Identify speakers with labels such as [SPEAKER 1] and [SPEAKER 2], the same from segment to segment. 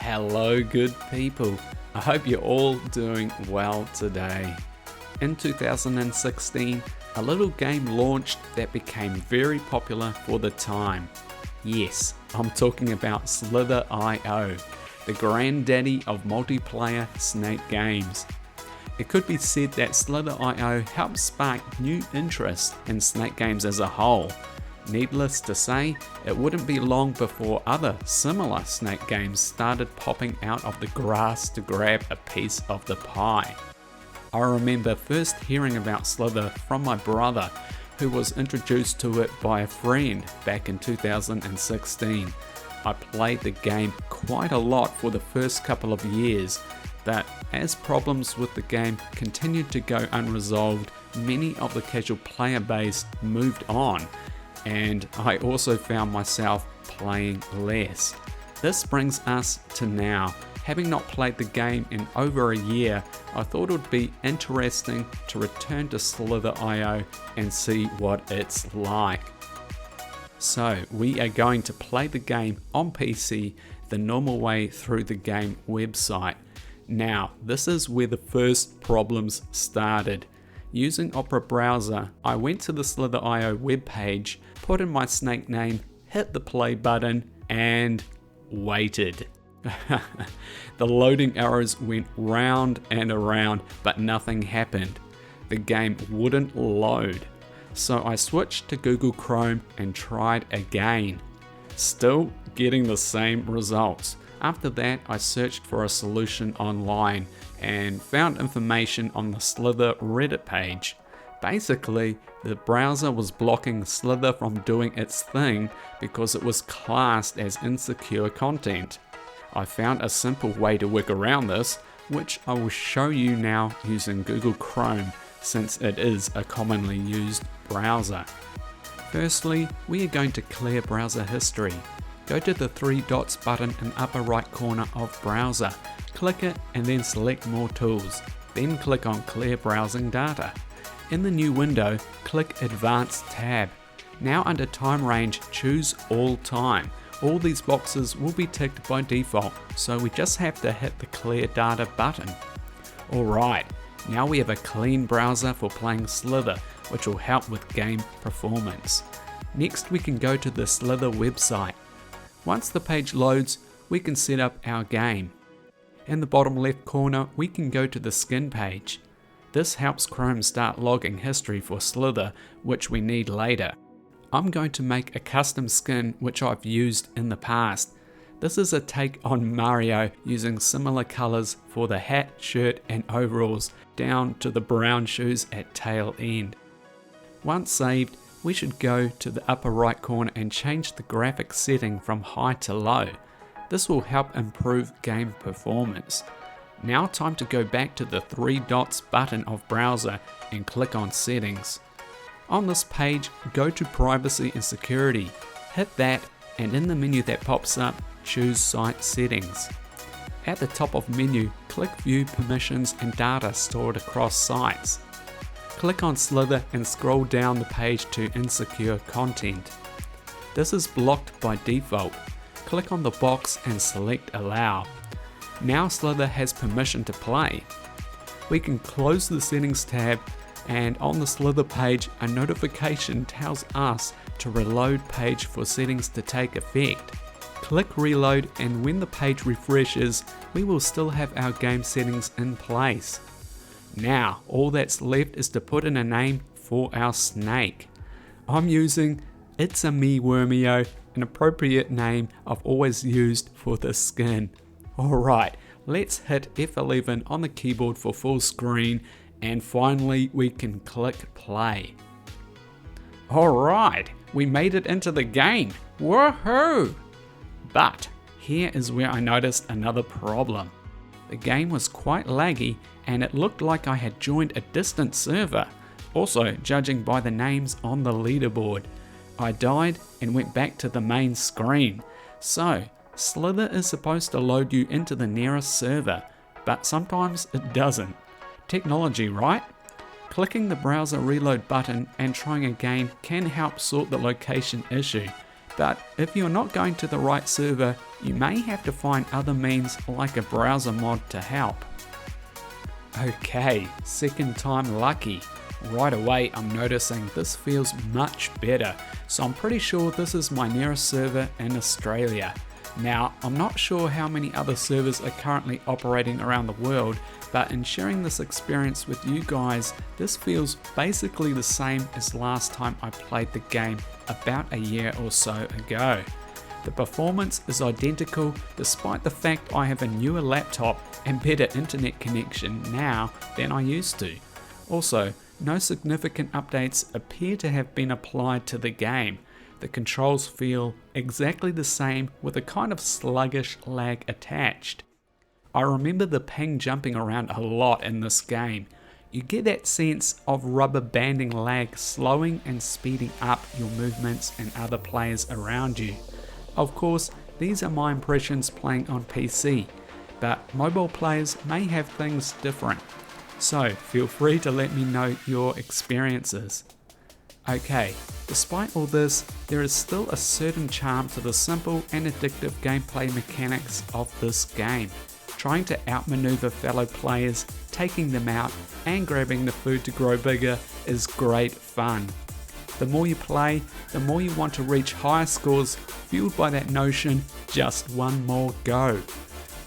[SPEAKER 1] Hello, good people. I hope you're all doing well today. In 2016, a little game launched that became very popular for the time. Yes, I'm talking about Slither.io, the granddaddy of multiplayer snake games. It could be said that Slither.io helped spark new interest in snake games as a whole. Needless to say, it wouldn't be long before other similar snake games started popping out of the grass to grab a piece of the pie. I remember first hearing about Slither from my brother, who was introduced to it by a friend back in 2016. I played the game quite a lot for the first couple of years, but as problems with the game continued to go unresolved, many of the casual player base moved on, and I also found myself playing less. This brings us to now. Having not played the game in over a year, I thought it would be interesting to return to Slither.io and see what it's like. So we are going to play the game on PC the normal way through the game website. Now, this is where the first problems started. Using Opera browser, I went to the Slither.io webpage, put in my snake name, hit the play button, and waited. The loading arrows went round and around, but nothing happened. The game wouldn't load. So I switched to Google Chrome and tried again. Still getting the same results. After that, I searched for a solution online and found information on the Slither Reddit page. Basically, the browser was blocking Slither from doing its thing because it was classed as insecure content. I found a simple way to work around this, which I will show you now using Google Chrome, since it is a commonly used browser. Firstly, we are going to clear browser history. Go to the three dots button in the upper right corner of browser, click it and then select more tools, then click on clear browsing data. In the new window, click advanced tab. Now under time range, choose all time. All these boxes will be ticked by default, so we just have to hit the clear data button. Alright, now we have a clean browser for playing Slither, which will help with game performance. Next we can go to the Slither website. Once the page loads, we can set up our game. In the bottom left corner, we can go to the skin page. This helps Chrome start logging history for Slither, which we need later. I'm going to make a custom skin which I've used in the past. This is a take on Mario, using similar colors for the hat, shirt and overalls down to the brown shoes at tail end. Once saved, we should go to the upper right corner and change the graphics setting from high to low. This will help improve game performance. Now time to go back to the three dots button of browser and click on settings. On this page, go to privacy and security. Hit that and in the menu that pops up, choose site settings. At the top of menu, click view permissions and data stored across sites. Click on Slither and scroll down the page to insecure content. This is blocked by default. Click on the box and select allow. Now Slither has permission to play. We can close the settings tab, and on the Slither page a notification tells us to reload page for settings to take effect. Click reload and when the page refreshes, we will still have our game settings in place. Now all that's left is to put in a name for our snake. I'm using It's a Me Wormio, an appropriate name I've always used for this skin. Alright, let's hit F11 on the keyboard for full screen, and finally we can click play. Alright, we made it into the game. Woohoo! But here is where I noticed another problem. The game was quite laggy and it looked like I had joined a distant server, also judging by the names on the leaderboard. I died and went back to the main screen. So, Slither is supposed to load you into the nearest server, but sometimes it doesn't. Technology, right? Clicking the browser reload button and trying again can help sort the location issue, But if you're not going to the right server, you may have to find other means like a browser mod to help. Okay, second time lucky. Right away I'm noticing this feels much better, so I'm pretty sure this is my nearest server in Australia. Now, I'm not sure how many other servers are currently operating around the world, but in sharing this experience with you guys, this feels basically the same as last time I played the game about a year or so ago. The performance is identical despite the fact I have a newer laptop and better internet connection now than I used to. Also, no significant updates appear to have been applied to the game. The controls feel exactly the same with a kind of sluggish lag attached. I remember the ping jumping around a lot in this game. You get that sense of rubber banding lag slowing and speeding up your movements and other players around you. Of course, these are my impressions playing on PC, but mobile players may have things different. So feel free to let me know your experiences. Okay, despite all this, there is still a certain charm to the simple and addictive gameplay mechanics of this game. Trying to outmaneuver fellow players, taking them out, and grabbing the food to grow bigger is great fun. The more you play, the more you want to reach higher scores, fueled by that notion, just one more go.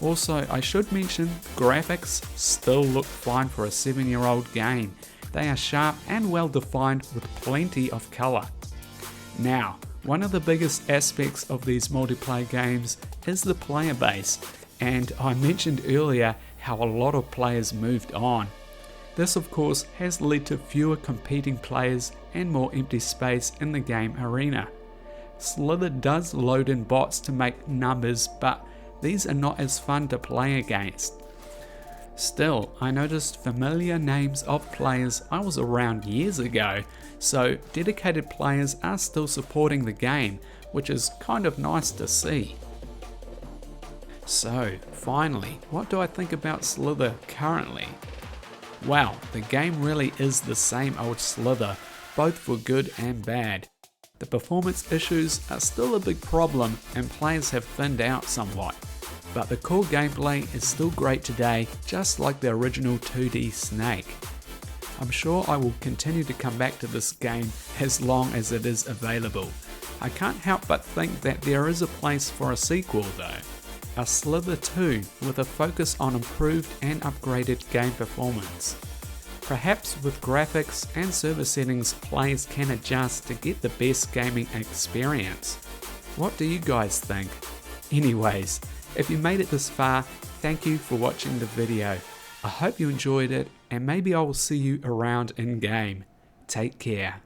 [SPEAKER 1] Also, I should mention, graphics still look fine for a 7-year-old game. They are sharp and well defined with plenty of colour. Now, one of the biggest aspects of these multiplayer games is the player base, and I mentioned earlier how a lot of players moved on. This of course has led to fewer competing players and more empty space in the game arena. Slither does load in bots to make numbers, but these are not as fun to play against. Still, I noticed familiar names of players I was around years ago, so dedicated players are still supporting the game, which is kind of nice to see. So, finally, what do I think about Slither currently? Well, the game really is the same old Slither, both for good and bad. The performance issues are still a big problem and players have thinned out somewhat. But the core gameplay is still great today, just like the original 2D Snake. I'm sure I will continue to come back to this game as long as it is available. I can't help but think that there is a place for a sequel though. A Slither 2 with a focus on improved and upgraded game performance. Perhaps with graphics and server settings players can adjust to get the best gaming experience. What do you guys think? Anyways, if you made it this far, thank you for watching the video. I hope you enjoyed it and maybe I will see you around in game. Take care.